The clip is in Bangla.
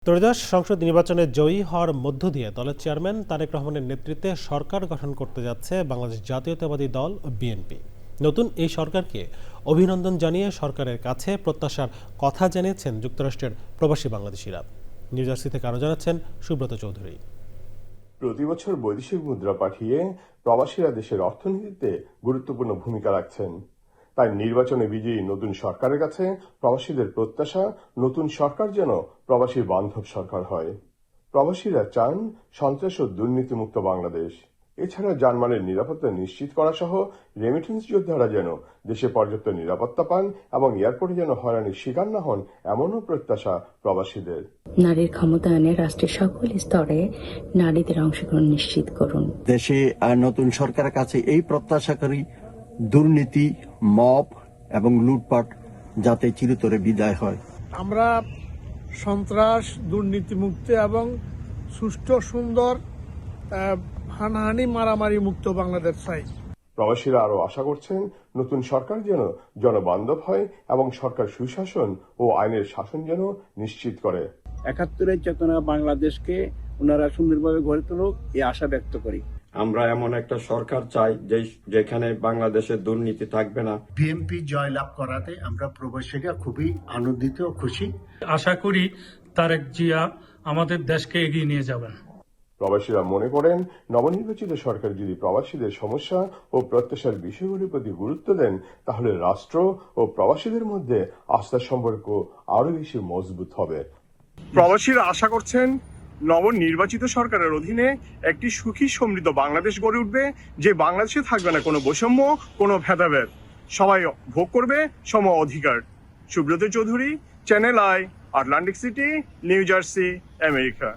ত্রয়োদশ সংসদ নির্বাচনে জয়ী হওয়ার মধ্য দিয়ে দলের চেয়ারম্যান তারেক রহমানের নেতৃত্বে সরকার গঠন করতে যাচ্ছে বাংলাদেশ জাতীয়তাবাদী দল বিএনপি। নতুন এই সরকারকে অভিনন্দন জানিয়ে সরকারের কাছে প্রত্যাশার কথা জানিয়েছেন যুক্তরাষ্ট্রের প্রবাসী বাংলাদেশিরা। নিউ জার্সি থেকে আরও জানাচ্ছেন সুব্রত চৌধুরী। প্রতি বছর বৈদেশিক মুদ্রা পাঠিয়ে প্রবাসীরা দেশের অর্থনীতিতে গুরুত্বপূর্ণ ভূমিকা রাখছেন। তাই নির্বাচনে বিজয়ী নতুন সরকারের কাছে প্রবাসীদের প্রত্যাশা নতুন সরকার যেন প্রবাসী বান্ধব সরকার হয়। প্রবাসীরা চান সন্ত্রাস ও দুর্নীতিমুক্ত বাংলাদেশ। এছাড়া জানমালের নিরাপত্তা নিশ্চিত করা সহ রেমিটেন্স যোদ্ধারা যেন দেশে পর্যাপ্ত নিরাপত্তা পান এবং এয়ারপোর্টে যেন হয়রানির শিকার না হন, এমনও প্রত্যাশা প্রবাসীদের। নারীর ক্ষমতায়নে রাষ্ট্রের সকল স্তরে নারীদের অংশগ্রহণ নিশ্চিত করুন। দেশে নতুন সরকারের কাছে এই প্রত্যাশা করি, দুর্নীতি, মব এবং লুটপাট যাতে চিরতরে বিদায় হয়। আমরা সন্ত্রাস, দুর্নীতিমুক্ত এবং সুষ্ঠু সুন্দর হানাহানি মারামারি মুক্ত বাংলাদেশ চাই। প্রবাসীরা আরো আশা করছেন নতুন সরকার যেন জনবান্ধব হয় এবং সরকার সুশাসন ও আইনের শাসন যেন নিশ্চিত করে। ৭১-এর চেতনা বাংলাদেশকে ওনারা সুন্দরভাবে গড়ে তুলুক, এই আশা ব্যক্ত করি। আমরা এমন একটা সরকার চাই যেখানে বাংলাদেশের দুর্নীতি থাকবে না। বিএনপি জয়লাভ করাতে আমরা প্রবাসীরা খুবই আনন্দিত ও খুশি। আশা করি তারেক জিয়া আমাদের দেশকে এগিয়ে নিয়ে যাবেন। প্রবাসীরা মনে করেন নবনির্বাচিত সরকার যদি প্রবাসীদের সমস্যা ও প্রত্যাশার বিষয়গুলির প্রতি গুরুত্ব দেন, তাহলে রাষ্ট্র ও প্রবাসীদের মধ্যে আস্থার সম্পর্ক আরো বেশি মজবুত হবে। প্রবাসীরা আশা করছেন নবনির্বাচিত সরকারের অধীনে একটি সুখী সমৃদ্ধ বাংলাদেশ গড়ে উঠবে, যে বাংলাদেশে থাকবে না কোনো বৈষম্য, কোনো ভেদাভেদ, সবাই ভোগ করবে সম অধিকার। Subrata Chowdhury, channel I, Atlantic city, new jersey, America.